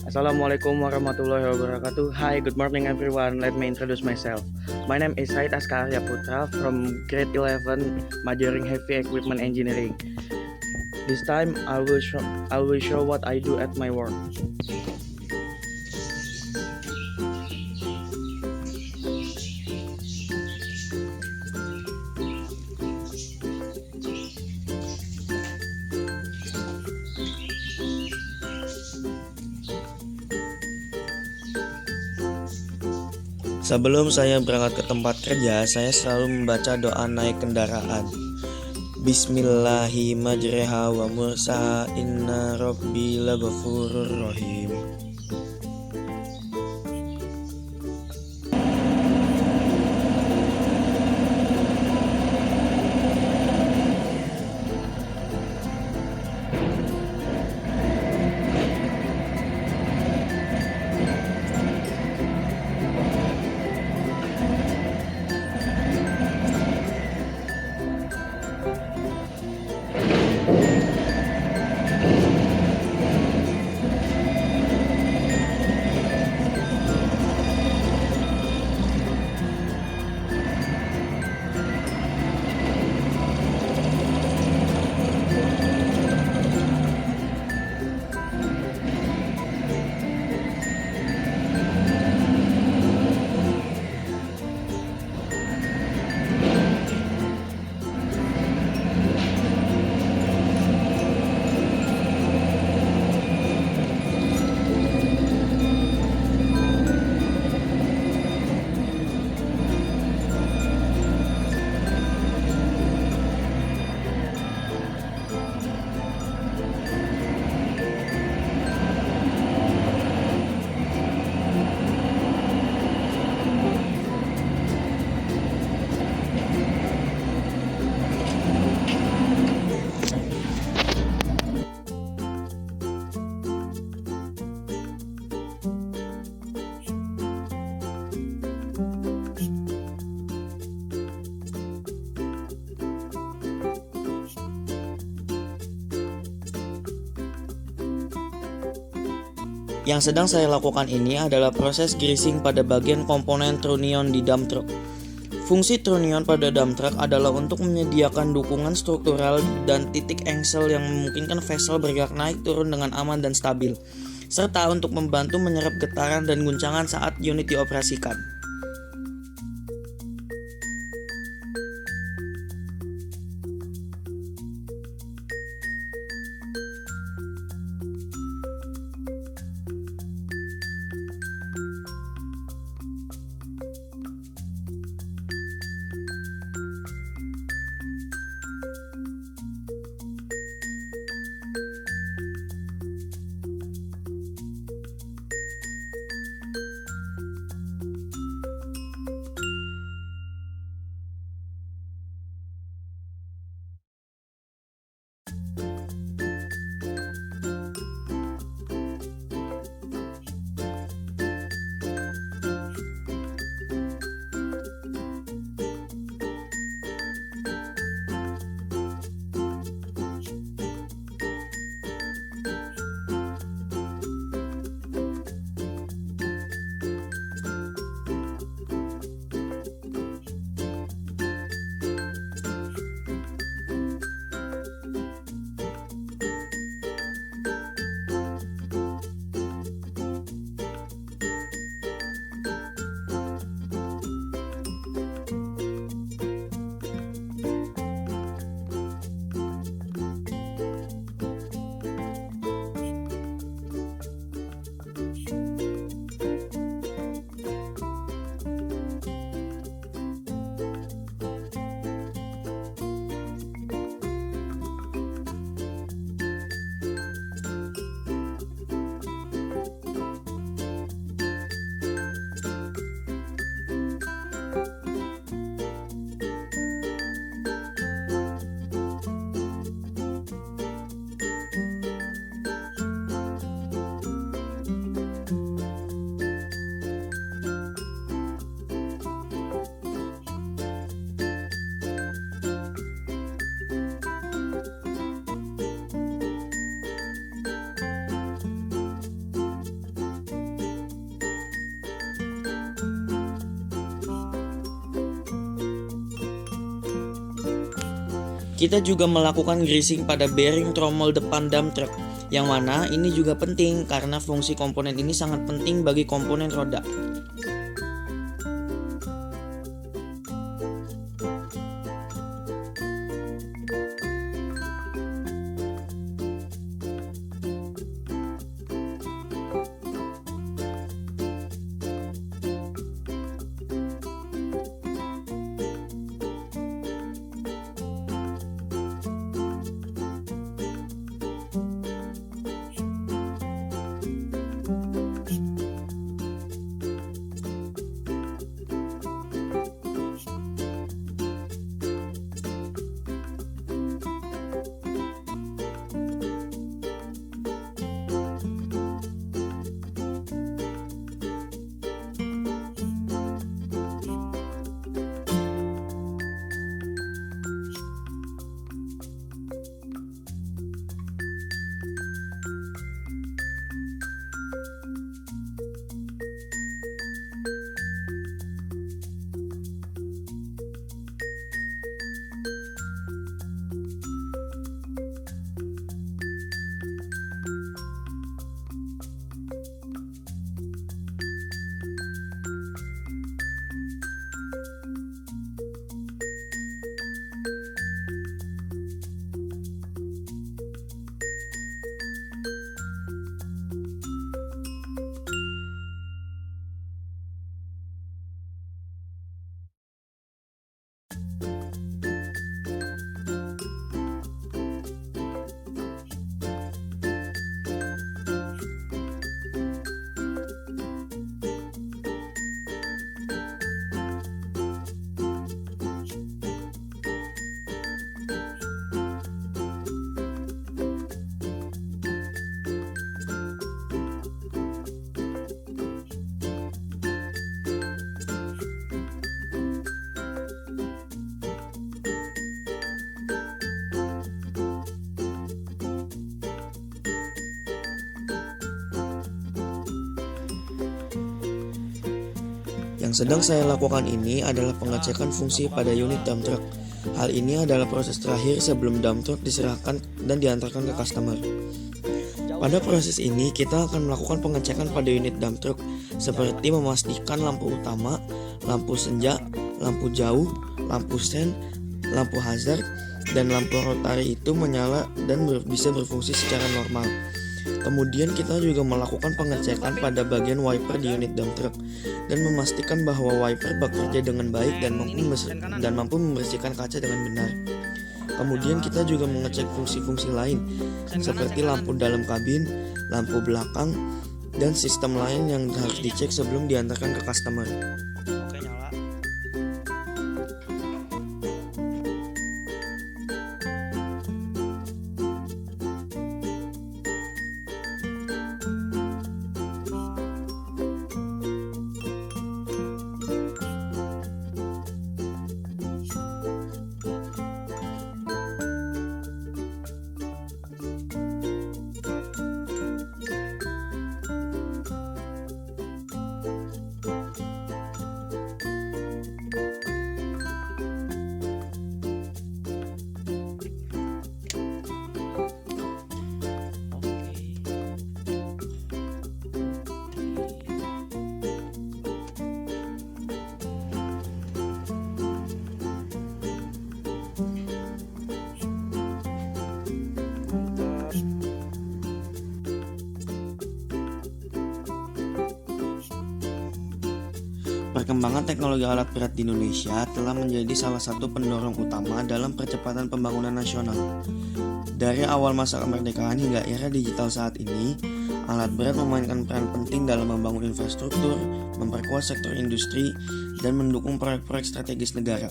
Assalamualaikum warahmatullahi wabarakatuh. Hi, good morning everyone. Let me introduce myself. My name is Said Askarya Putra from grade 11, majoring heavy equipment engineering. This time I will show what I do at my work. Sebelum saya berangkat ke tempat kerja, saya selalu membaca doa naik kendaraan. Bismillahirrahmanirrahim wa mursaha inna rabbi laghafurur rahim. Yang sedang saya lakukan ini adalah proses greasing pada bagian komponen trunnion di dump truck. Fungsi trunnion pada dump truck adalah untuk menyediakan dukungan struktural dan titik engsel yang memungkinkan vessel bergerak naik turun dengan aman dan stabil, serta untuk membantu menyerap getaran dan guncangan saat unit dioperasikan. Kita juga melakukan greasing pada bearing tromol depan dump truck, yang mana ini juga penting karena fungsi komponen ini sangat penting bagi komponen roda. Yang sedang saya lakukan ini adalah pengecekan fungsi pada unit dump truck. Hal ini adalah proses terakhir sebelum dump truck diserahkan dan diantarkan ke customer. Pada proses ini, kita akan melakukan pengecekan pada unit dump truck seperti memastikan lampu utama, lampu senja, lampu jauh, lampu sen, lampu hazard, dan lampu rotari itu menyala dan bisa berfungsi secara normal. Kemudian kita juga melakukan pengecekan pada bagian wiper di unit dump truck dan memastikan bahwa wiper bekerja dengan baik dan mampu membersihkan kaca dengan benar. Kemudian kita juga mengecek fungsi-fungsi lain seperti lampu dalam kabin, lampu belakang, dan sistem lain yang harus dicek sebelum diantarkan ke customer. Oke, nyala. Perkembangan teknologi alat berat di Indonesia telah menjadi salah satu pendorong utama dalam percepatan pembangunan nasional. Dari awal masa kemerdekaan hingga era digital saat ini, alat berat memainkan peran penting dalam membangun infrastruktur, memperkuat sektor industri, dan mendukung proyek-proyek strategis negara.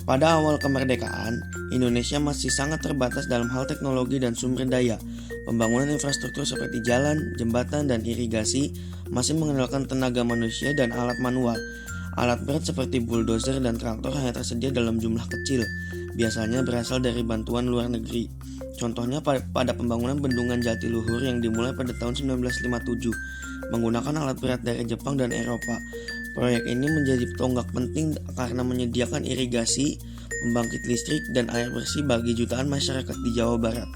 Pada awal kemerdekaan, Indonesia masih sangat terbatas dalam hal teknologi dan sumber daya. Pembangunan infrastruktur seperti jalan, jembatan, dan irigasi masih mengandalkan tenaga manusia dan alat manual. Alat berat seperti bulldozer dan traktor hanya tersedia dalam jumlah kecil, biasanya berasal dari bantuan luar negeri. Contohnya pada pembangunan bendungan Jatiluhur yang dimulai pada tahun 1957, menggunakan alat berat dari Jepang dan Eropa. Proyek ini menjadi tonggak penting karena menyediakan irigasi, pembangkit listrik, dan air bersih bagi jutaan masyarakat di Jawa Barat.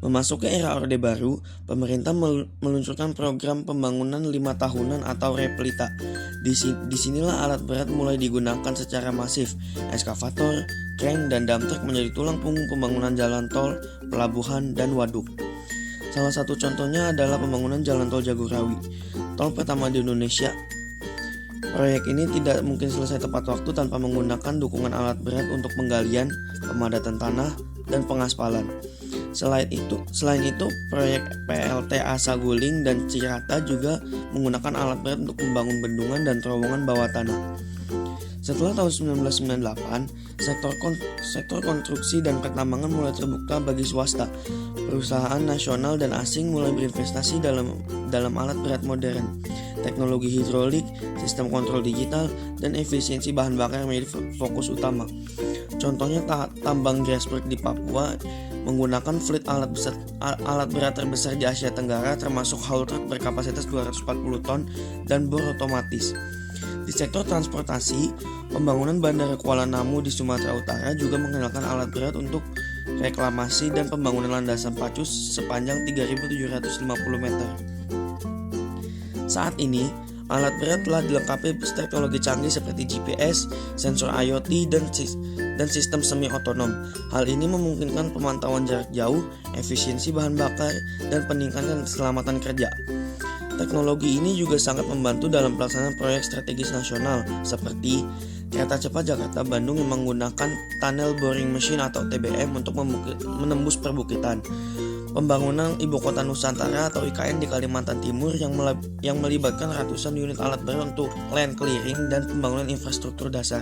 Memasuki era Orde Baru, pemerintah meluncurkan program pembangunan 5 tahunan atau Replita. Disinilah alat berat mulai digunakan secara masif. Eskavator, kren, dan dump truck menjadi tulang punggung pembangunan jalan tol, pelabuhan, dan waduk. Salah satu contohnya adalah pembangunan jalan tol Jagorawi, tol pertama di Indonesia. Proyek ini tidak mungkin selesai tepat waktu tanpa menggunakan dukungan alat berat untuk penggalian, pemadatan tanah, dan pengaspalan. Selain itu, proyek PLTA Saguling dan Cirata juga menggunakan alat berat untuk membangun bendungan dan terowongan bawah tanah. Setelah tahun 1998, sektor konstruksi dan pertambangan mulai terbuka bagi swasta. Perusahaan nasional dan asing mulai berinvestasi dalam alat berat modern. Teknologi hidrolik, sistem kontrol digital, dan efisiensi bahan bakar menjadi fokus utama. Contohnya tambang Grasberg di Papua menggunakan fleet alat berat terbesar di Asia Tenggara, termasuk haul truk berkapasitas 240 ton dan bor otomatis. Di sektor transportasi, pembangunan Bandara Kuala Namu di Sumatera Utara juga menggunakan alat berat untuk reklamasi dan pembangunan landasan pacu sepanjang 3.750 meter. Saat ini, alat berat telah dilengkapi teknologi canggih seperti GPS, sensor IoT, dan sistem semi-otonom. Hal ini memungkinkan pemantauan jarak jauh, efisiensi bahan bakar, dan peningkatan keselamatan kerja. Teknologi ini juga sangat membantu dalam pelaksanaan proyek strategis nasional seperti kereta cepat Jakarta-Bandung yang menggunakan tunnel boring machine atau TBM untuk menembus perbukitan. Pembangunan Ibu Kota Nusantara atau IKN di Kalimantan Timur yang melibatkan ratusan unit alat berat untuk land clearing dan pembangunan infrastruktur dasar.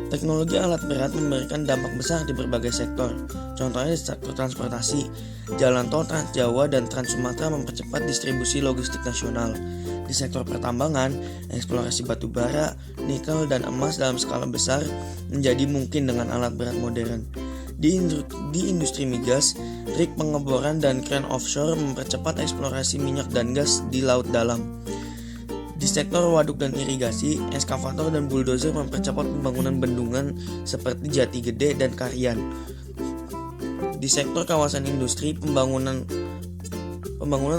Teknologi alat berat memberikan dampak besar di berbagai sektor. Contohnya di sektor transportasi, jalan tol Trans Jawa dan Trans Sumatera mempercepat distribusi logistik nasional. Di sektor pertambangan, eksplorasi batu bara, nikel, dan emas dalam skala besar menjadi mungkin dengan alat berat modern. Di industri migas, rig pengeboran dan kren offshore mempercepat eksplorasi minyak dan gas di laut dalam. Di sektor waduk dan irigasi, eskavator dan bulldozer mempercepat pembangunan bendungan seperti Jati Gede dan Karian. Di sektor kawasan industri, pembangunan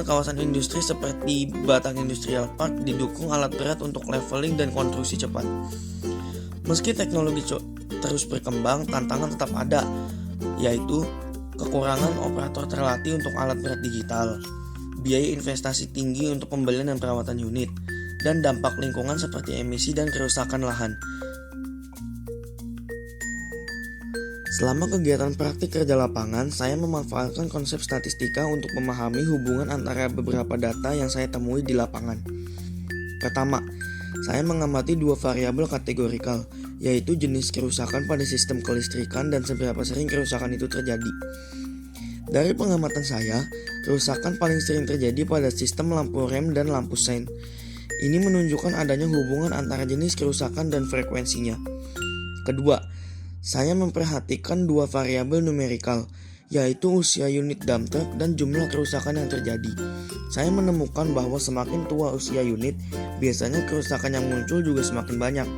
kawasan industri seperti Batang Industrial Park didukung alat berat untuk leveling dan konstruksi cepat. Meski teknologi terus berkembang, tantangan tetap ada, yaitu kekurangan operator terlatih untuk alat berat digital, biaya investasi tinggi untuk pembelian dan perawatan unit, dan dampak lingkungan seperti emisi dan kerusakan lahan. Selama kegiatan praktik kerja lapangan, saya memanfaatkan konsep statistika untuk memahami hubungan antara beberapa data yang saya temui di lapangan. Pertama, saya mengamati dua variabel kategorikal, yaitu jenis kerusakan pada sistem kelistrikan dan seberapa sering kerusakan itu terjadi. Dari pengamatan saya, kerusakan paling sering terjadi pada sistem lampu rem dan lampu sein. Ini menunjukkan adanya hubungan antara jenis kerusakan dan frekuensinya. Kedua, saya memperhatikan dua variabel numerikal, yaitu usia unit dump truck dan jumlah kerusakan yang terjadi. Saya menemukan bahwa semakin tua usia unit, biasanya kerusakan yang muncul juga semakin banyak.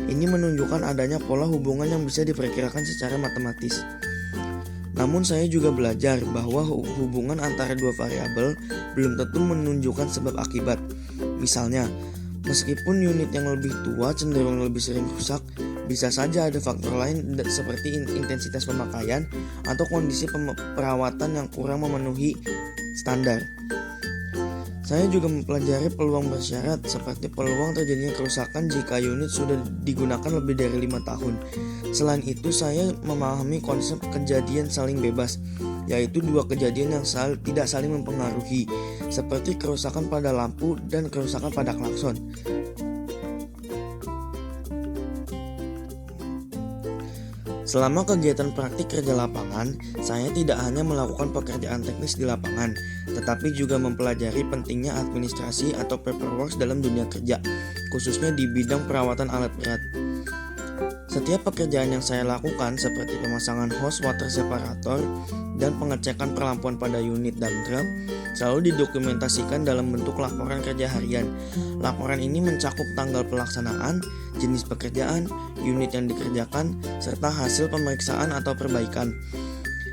Ini menunjukkan adanya pola hubungan yang bisa diperkirakan secara matematis. Namun saya juga belajar bahwa hubungan antara dua variabel belum tentu menunjukkan sebab akibat. Misalnya, meskipun unit yang lebih tua cenderung lebih sering rusak, bisa saja ada faktor lain seperti intensitas pemakaian atau kondisi perawatan yang kurang memenuhi standar. Saya juga mempelajari peluang bersyarat seperti peluang terjadinya kerusakan jika unit sudah digunakan lebih dari 5 tahun. Selain itu, saya memahami konsep kejadian saling bebas, yaitu dua kejadian yang tidak saling mempengaruhi, seperti kerusakan pada lampu dan kerusakan pada klakson. Selama kegiatan praktik kerja lapangan, saya tidak hanya melakukan pekerjaan teknis di lapangan, tetapi juga mempelajari pentingnya administrasi atau paperwork dalam dunia kerja, khususnya di bidang perawatan alat berat. Setiap pekerjaan yang saya lakukan seperti pemasangan hose water separator dan pengecekan perlampuan pada unit dump truck selalu didokumentasikan dalam bentuk laporan kerja harian. Laporan ini mencakup tanggal pelaksanaan, jenis pekerjaan, unit yang dikerjakan, serta hasil pemeriksaan atau perbaikan.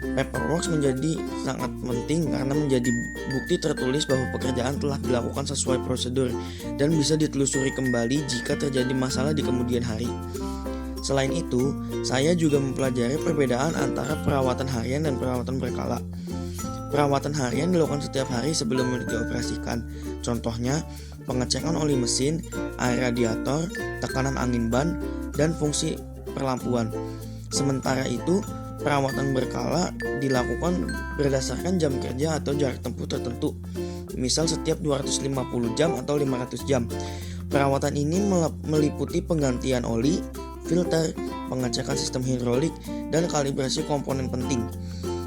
Paperwork menjadi sangat penting karena menjadi bukti tertulis bahwa pekerjaan telah dilakukan sesuai prosedur dan bisa ditelusuri kembali jika terjadi masalah di kemudian hari. Selain itu, saya juga mempelajari perbedaan antara perawatan harian dan perawatan berkala. Perawatan harian dilakukan setiap hari sebelum dioperasikan. Contohnya, pengecekan oli mesin, air radiator, tekanan angin ban, dan fungsi perlampuan. Sementara itu, perawatan berkala dilakukan berdasarkan jam kerja atau jarak tempuh tertentu. Misal setiap 250 jam atau 500 jam. Perawatan ini meliputi penggantian oli, filter, pengecekan sistem hidrolik, dan kalibrasi komponen penting.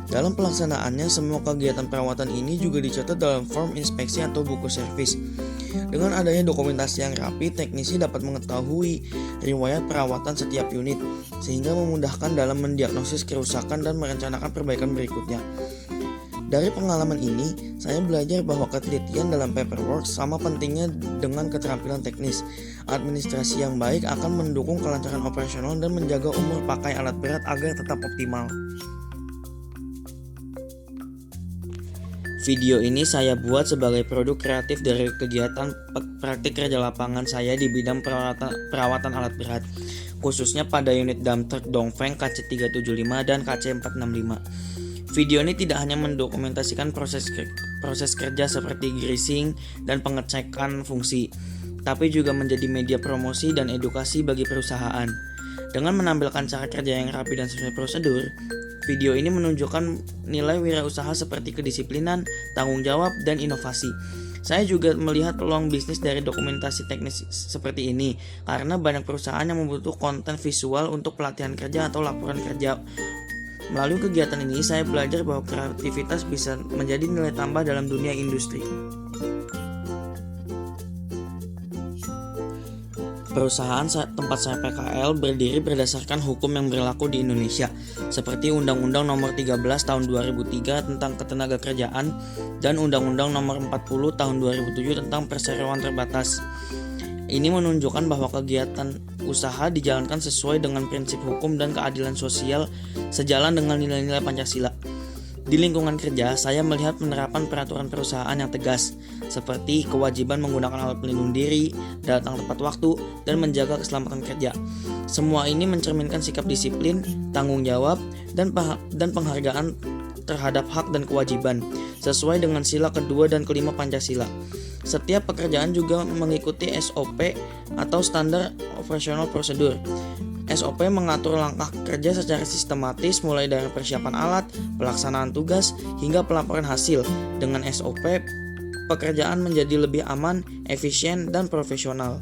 Dalam pelaksanaannya, semua kegiatan perawatan ini juga dicatat dalam form inspeksi atau buku servis. Dengan adanya dokumentasi yang rapi, teknisi dapat mengetahui riwayat perawatan setiap unit, sehingga memudahkan dalam mendiagnosis kerusakan dan merencanakan perbaikan berikutnya. Dari pengalaman ini, saya belajar bahwa ketelitian dalam paperwork sama pentingnya dengan keterampilan teknis. Administrasi yang baik akan mendukung kelancaran operasional dan menjaga umur pakai alat berat agar tetap optimal. Video ini saya buat sebagai produk kreatif dari kegiatan praktik kerja lapangan saya di bidang perawatan alat berat, khususnya pada unit dump truck Dongfeng KC375 dan KC465. Video ini tidak hanya mendokumentasikan proses kerja seperti greasing dan pengecekan fungsi, tapi juga menjadi media promosi dan edukasi bagi perusahaan. Dengan menampilkan cara kerja yang rapi dan sesuai prosedur, video ini menunjukkan nilai wirausaha seperti kedisiplinan, tanggung jawab, dan inovasi. Saya juga melihat peluang bisnis dari dokumentasi teknis seperti ini karena banyak perusahaan yang membutuhkan konten visual untuk pelatihan kerja atau laporan kerja. Melalui kegiatan ini, saya belajar bahwa kreativitas bisa menjadi nilai tambah dalam dunia industri. Perusahaan tempat saya PKL berdiri berdasarkan hukum yang berlaku di Indonesia, seperti Undang-Undang Nomor 13 Tahun 2003 tentang Ketenagakerjaan dan Undang-Undang Nomor 40 Tahun 2007 tentang Perseroan Terbatas. Ini menunjukkan bahwa kegiatan usaha dijalankan sesuai dengan prinsip hukum dan keadilan sosial sejalan dengan nilai-nilai Pancasila. Di lingkungan kerja, saya melihat penerapan peraturan perusahaan yang tegas, seperti kewajiban menggunakan alat pelindung diri, datang tepat waktu, dan menjaga keselamatan kerja. Semua ini mencerminkan sikap disiplin, tanggung jawab, dan penghargaan terhadap hak dan kewajiban, sesuai dengan sila kedua dan kelima Pancasila. Setiap pekerjaan juga mengikuti SOP atau Standar Operational Procedure. SOP mengatur langkah kerja secara sistematis mulai dari persiapan alat, pelaksanaan tugas, hingga pelaporan hasil. Dengan SOP, pekerjaan menjadi lebih aman, efisien, dan profesional.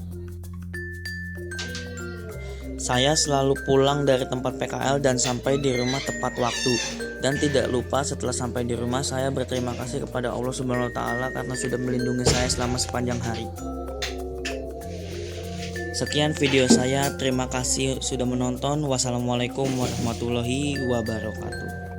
Saya selalu pulang dari tempat PKL dan sampai di rumah tepat waktu. Dan tidak lupa setelah sampai di rumah, saya berterima kasih kepada Allah Subhanahu wa Ta'ala karena sudah melindungi saya selama sepanjang hari. Sekian video saya, terima kasih sudah menonton. Wassalamualaikum warahmatullahi wabarakatuh.